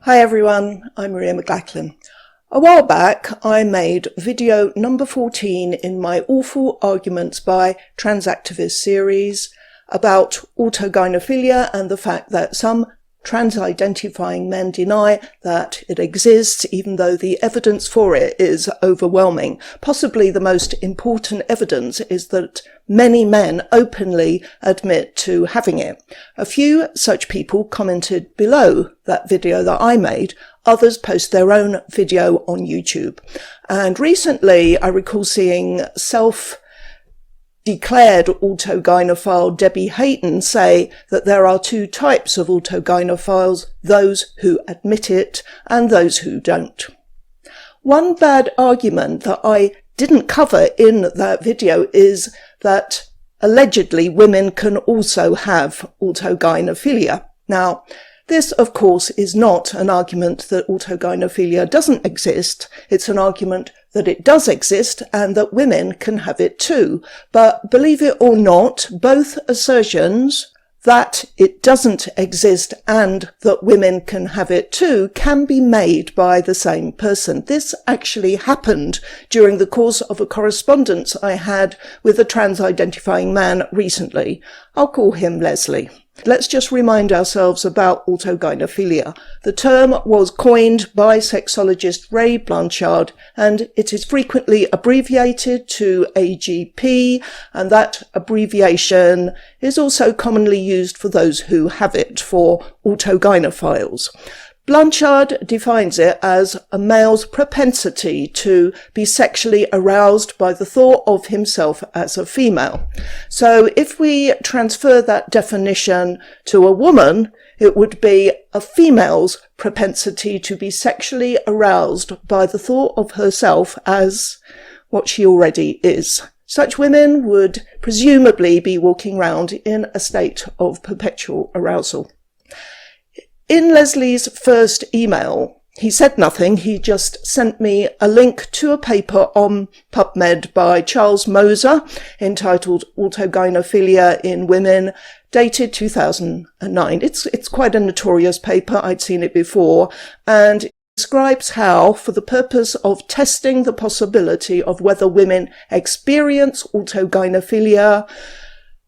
Hi everyone, I'm Maria McLachlan. A while back I made video number 14 in my Awful Arguments by Trans Activists series about autogynephilia and the fact that some trans-identifying men deny that it exists, even though the evidence for it is overwhelming. Possibly the most important evidence is that many men openly admit to having it. A few such people commented below that video that I made. Others post their own video on YouTube. And recently I recall seeing self-declared autogynephile Debbie Hayton say that there are two types of autogynephiles, those who admit it and those who don't. One bad argument that I didn't cover in that video is that allegedly women can also have autogynephilia. Now, this, of course, is not an argument that autogynephilia doesn't exist. It's an argument that it does exist and that women can have it too. But believe it or not, both assertions that it doesn't exist and that women can have it too can be made by the same person. This actually happened during the course of a correspondence I had with a trans-identifying man recently. I'll call him Leslie. Let's just remind ourselves about autogynephilia. The term was coined by sexologist Ray Blanchard, and it is frequently abbreviated to AGP, and that abbreviation is also commonly used for those who have it, for autogynephiles. Blanchard defines it as a male's propensity to be sexually aroused by the thought of himself as a female. So if we transfer that definition to a woman, it would be a female's propensity to be sexually aroused by the thought of herself as what she already is. Such women would presumably be walking around in a state of perpetual arousal. In Leslie's first email, he said nothing. He just sent me a link to a paper on PubMed by Charles Moser entitled Autogynephilia in Women, dated 2009. It's quite a notorious paper. I'd seen it before, and it describes how, for the purpose of testing the possibility of whether women experience autogynephilia,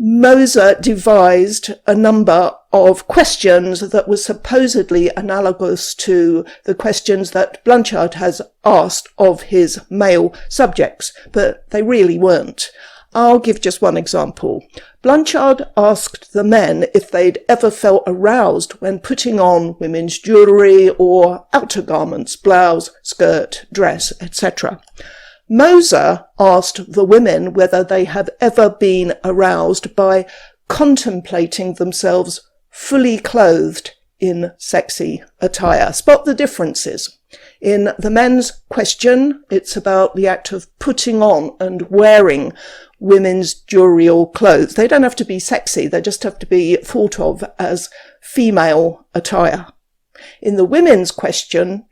Moser devised a number of questions that were supposedly analogous to the questions that Blanchard has asked of his male subjects, but they really weren't. I'll give just one example. Blanchard asked the men if they'd ever felt aroused when putting on women's jewellery or outer garments, blouse, skirt, dress, etc. Moser asked the women whether they have ever been aroused by contemplating themselves fully clothed in sexy attire. Spot the differences. In the men's question, it's about the act of putting on and wearing women's jewellery or clothes. They don't have to be sexy, they just have to be thought of as female attire. In the women's question,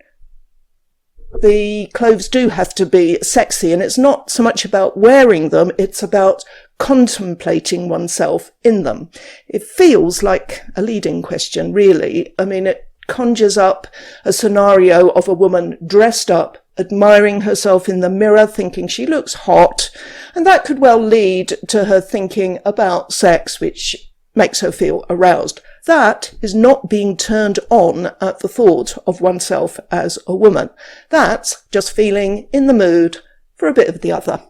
the clothes do have to be sexy, and it's not so much about wearing them, it's about contemplating oneself in them. It feels like a leading question, really. I mean, it conjures up a scenario of a woman dressed up, admiring herself in the mirror, thinking she looks hot, and that could well lead to her thinking about sex, which makes her feel aroused. That is not being turned on at the thought of oneself as a woman. That's just feeling in the mood for a bit of the other.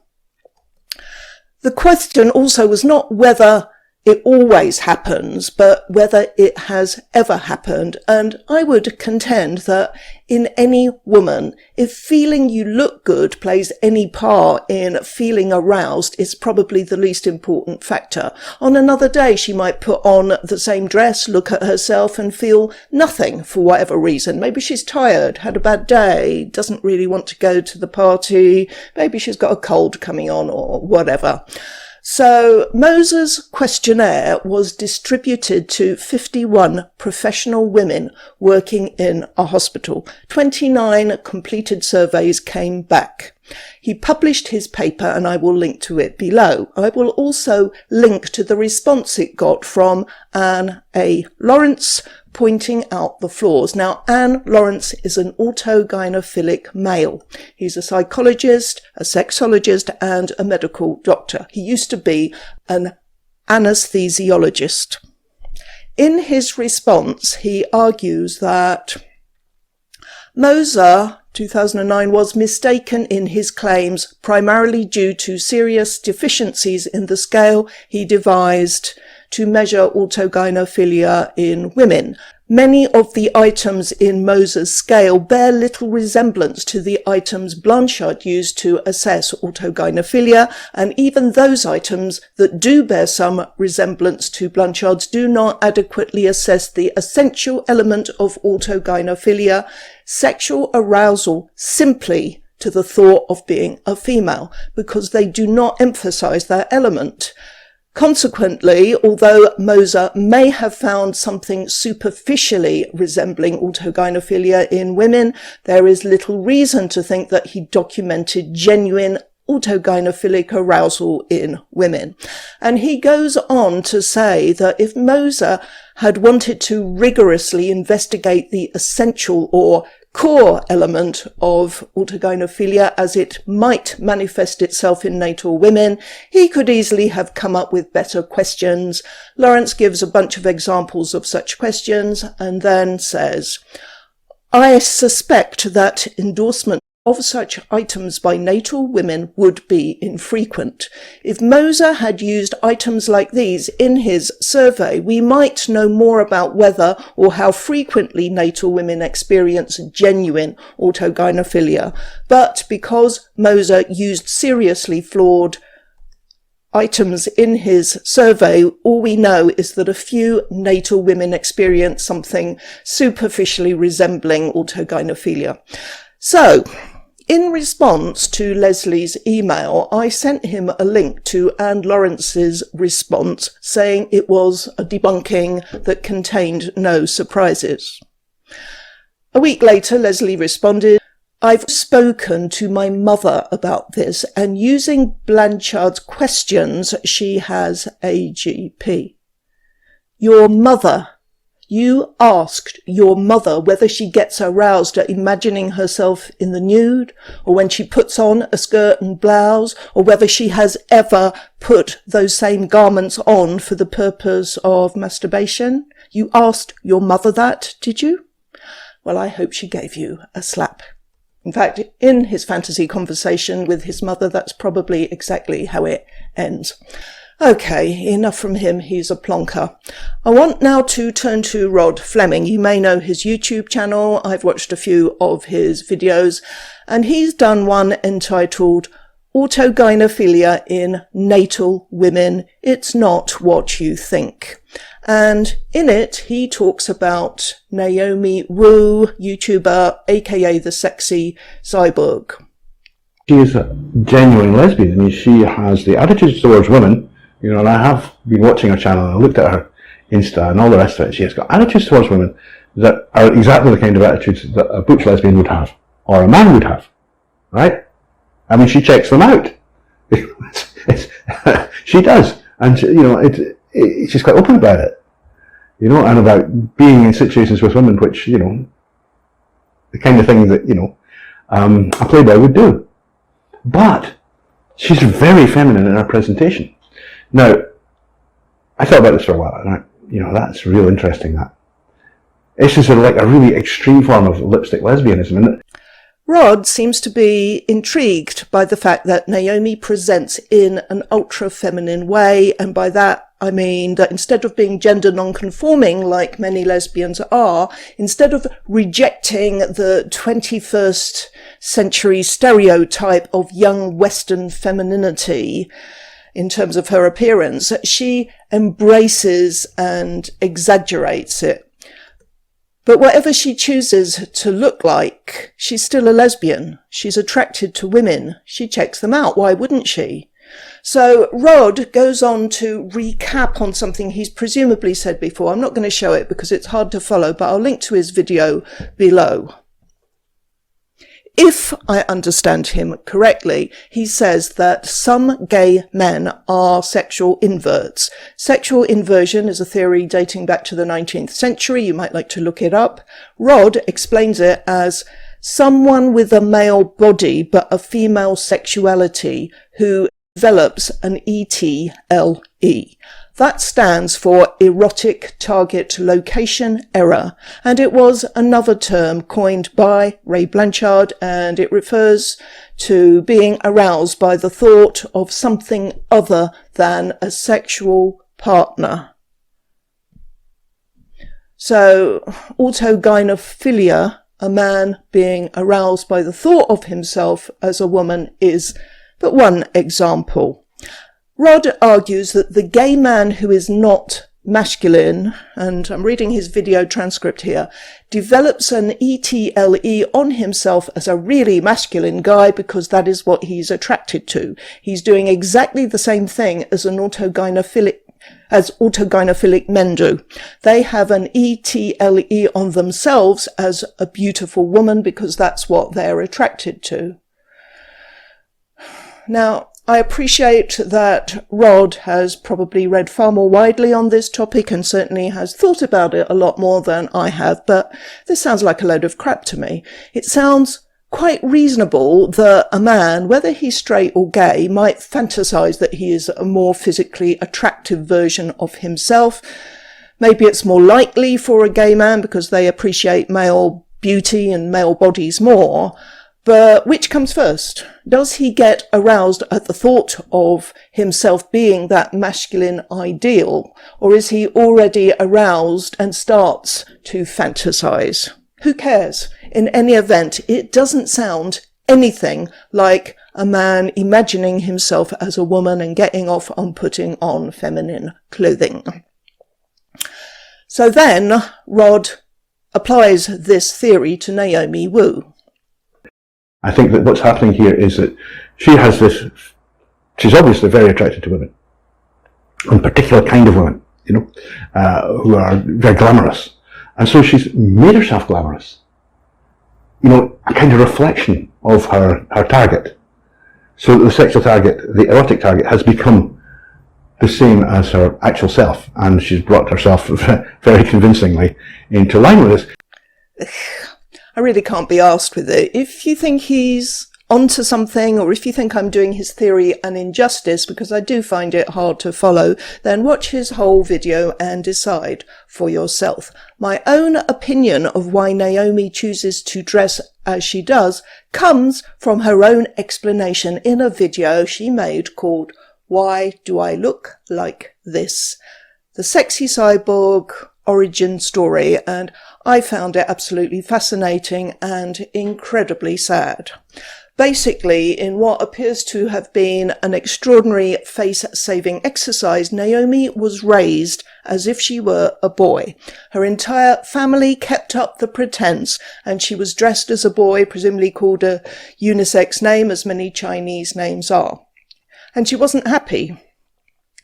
The question also was not whether it always happens, but whether it has ever happened. And I would contend that in any woman, if feeling you look good plays any part in feeling aroused, it's probably the least important factor. On another day, she might put on the same dress, look at herself and feel nothing for whatever reason. Maybe she's tired, had a bad day, doesn't really want to go to the party. Maybe she's got a cold coming on or whatever. So Moser's questionnaire was distributed to 51 professional women working in a hospital. 29 completed surveys came back. He published his paper and I will link to it below. I will also link to the response it got from Anne A. Lawrence, pointing out the flaws. Now, Anne Lawrence is an autogynephilic male. He's a psychologist, a sexologist, and a medical doctor. He used to be an anesthesiologist. In his response, he argues that Moser, 2009, was mistaken in his claims primarily due to serious deficiencies in the scale he devised to measure autogynephilia in women. Many of the items in Moser's scale bear little resemblance to the items Blanchard used to assess autogynephilia, and even those items that do bear some resemblance to Blanchard's do not adequately assess the essential element of autogynephilia, sexual arousal simply to the thought of being a female, because they do not emphasize that element. Consequently, although Moser may have found something superficially resembling autogynephilia in women, there is little reason to think that he documented genuine autogynephilic arousal in women. And he goes on to say that if Moser had wanted to rigorously investigate the essential or core element of autogynephilia as it might manifest itself in natal women, he could easily have come up with better questions. Lawrence gives a bunch of examples of such questions and then says, I suspect that endorsement of such items by natal women would be infrequent. If Moser had used items like these in his survey, we might know more about whether or how frequently natal women experience genuine autogynephilia. But because Moser used seriously flawed items in his survey, all we know is that a few natal women experience something superficially resembling autogynephilia. So, in response to Leslie's email, I sent him a link to Anne Lawrence's response saying it was a debunking that contained no surprises. A week later, Leslie responded, I've spoken to my mother about this, and using Blanchard's questions, she has AGP. Your mother. You asked your mother whether she gets aroused at imagining herself in the nude, or when she puts on a skirt and blouse, or whether she has ever put those same garments on for the purpose of masturbation. You asked your mother that, did you? Well, I hope she gave you a slap. In fact, in his fantasy conversation with his mother, that's probably exactly how it ends. Okay, enough from him, he's a plonker. I want now to turn to Rod Fleming. You may know his YouTube channel. I've watched a few of his videos, and he's done one entitled Autogynephilia in Natal Women. It's Not What You Think. And in it, he talks about Naomi Wu, YouTuber, aka the Sexy Cyborg. She is a genuine lesbian. I mean, she has the attitudes towards women. You know, and I have been watching her channel and I looked at her Insta and all the rest of it. She has got attitudes towards women that are exactly the kind of attitudes that a butch lesbian would have, or a man would have, right? I mean, she checks them out. She does, and she, you know, she's quite open about it, you know, and about being in situations with women, which, you know, the kind of thing that, you know, a playboy would do. But she's very feminine in her presentation. Now, I thought about this for a while, and you know, that's real interesting, that. This is sort of like a really extreme form of lipstick lesbianism, isn't it? Rod seems to be intrigued by the fact that Naomi presents in an ultra-feminine way, and by that I mean that instead of being gender non-conforming like many lesbians are, instead of rejecting the 21st century stereotype of young Western femininity, in terms of her appearance, she embraces and exaggerates it. But whatever she chooses to look like, she's still a lesbian. She's attracted to women. She checks them out. Why wouldn't she? So Rod goes on to recap on something he's presumably said before. I'm not going to show it because it's hard to follow, but I'll link to his video below. If I understand him correctly, he says that some gay men are sexual inverts. Sexual inversion is a theory dating back to the 19th century. You might like to look it up. Rod explains it as someone with a male body but a female sexuality who develops an ETLE. That stands for erotic target location error, and it was another term coined by Ray Blanchard, and it refers to being aroused by the thought of something other than a sexual partner. So, autogynephilia, a man being aroused by the thought of himself as a woman, is but one example. Rod argues that the gay man who is not masculine, and I'm reading his video transcript here, develops an ETLE on himself as a really masculine guy because that is what he's attracted to. He's doing exactly the same thing as autogynephilic men do. They have an ETLE on themselves as a beautiful woman because that's what they're attracted to. Now, I appreciate that Rod has probably read far more widely on this topic and certainly has thought about it a lot more than I have, but this sounds like a load of crap to me. It sounds quite reasonable that a man, whether he's straight or gay, might fantasize that he is a more physically attractive version of himself. Maybe it's more likely for a gay man because they appreciate male beauty and male bodies more. But which comes first? Does he get aroused at the thought of himself being that masculine ideal, or is he already aroused and starts to fantasize? Who cares? In any event, it doesn't sound anything like a man imagining himself as a woman and getting off on putting on feminine clothing. So then, Rod applies this theory to Naomi Wu. I think that what's happening here is that she's obviously very attracted to women, and particular kind of women, who are very glamorous. And so she's made herself glamorous, a kind of reflection of her target. So the sexual target, the erotic target, has become the same as her actual self, and she's brought herself very convincingly into line with this. I really can't be asked with it. If you think he's onto something, or if you think I'm doing his theory an injustice, because I do find it hard to follow, then watch his whole video and decide for yourself. My own opinion of why Naomi chooses to dress as she does comes from her own explanation in a video she made called Why Do I Look Like This? The Sexy Cyborg Origin Story, and I found it absolutely fascinating and incredibly sad. Basically, in what appears to have been an extraordinary face-saving exercise, Naomi was raised as if she were a boy. Her entire family kept up the pretense, and she was dressed as a boy, presumably called a unisex name, as many Chinese names are. And she wasn't happy.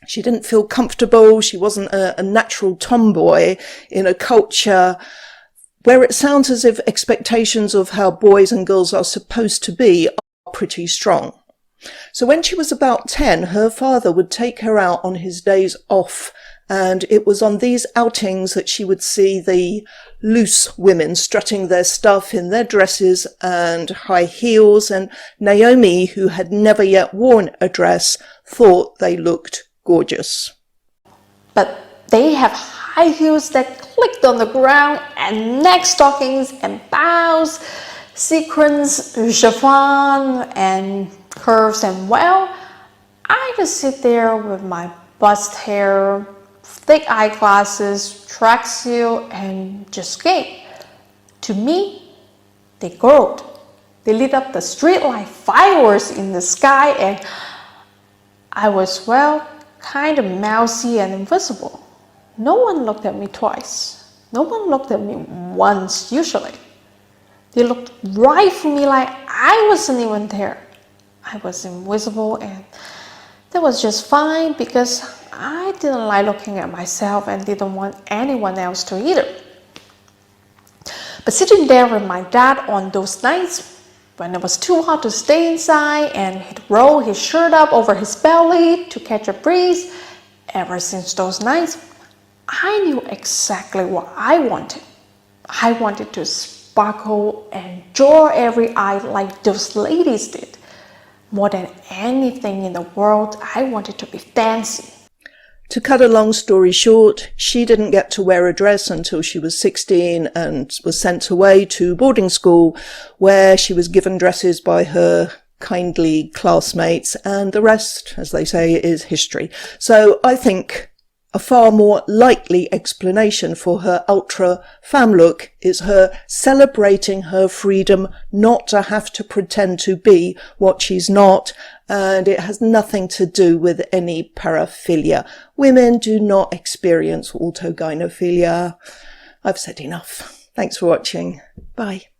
She didn't feel comfortable. She wasn't a natural tomboy in a culture where it sounds as if expectations of how boys and girls are supposed to be are pretty strong. So when she was about 10, her father would take her out on his days off, and it was on these outings that she would see the loose women strutting their stuff in their dresses and high heels, and Naomi, who had never yet worn a dress, thought they looked gorgeous. But they have high heels that clicked on the ground, and neck stockings and bows, sequins, chiffon and curves, and well, I just sit there with my bust hair, thick eyeglasses, tracksuit, and just skate. To me, they glowed. They lit up the street like fireworks in the sky, and I was, well, kind of mousy and invisible. No one looked at me twice. No one looked at me once, usually. They looked right for me like I wasn't even there. I was invisible, and that was just fine because I didn't like looking at myself and didn't want anyone else to either. But sitting there with my dad on those nights, when it was too hot to stay inside, and he'd roll his shirt up over his belly to catch a breeze. Ever since those nights, I knew exactly what I wanted. I wanted to sparkle and draw every eye like those ladies did. More than anything in the world, I wanted to be fancy. To cut a long story short, she didn't get to wear a dress until she was 16 and was sent away to boarding school, where she was given dresses by her kindly classmates, and the rest, as they say, is history. So I think a far more likely explanation for her ultra femme look is her celebrating her freedom not to have to pretend to be what she's not, and it has nothing to do with any paraphilia. Women do not experience autogynephilia. I've said enough. Thanks for watching. Bye.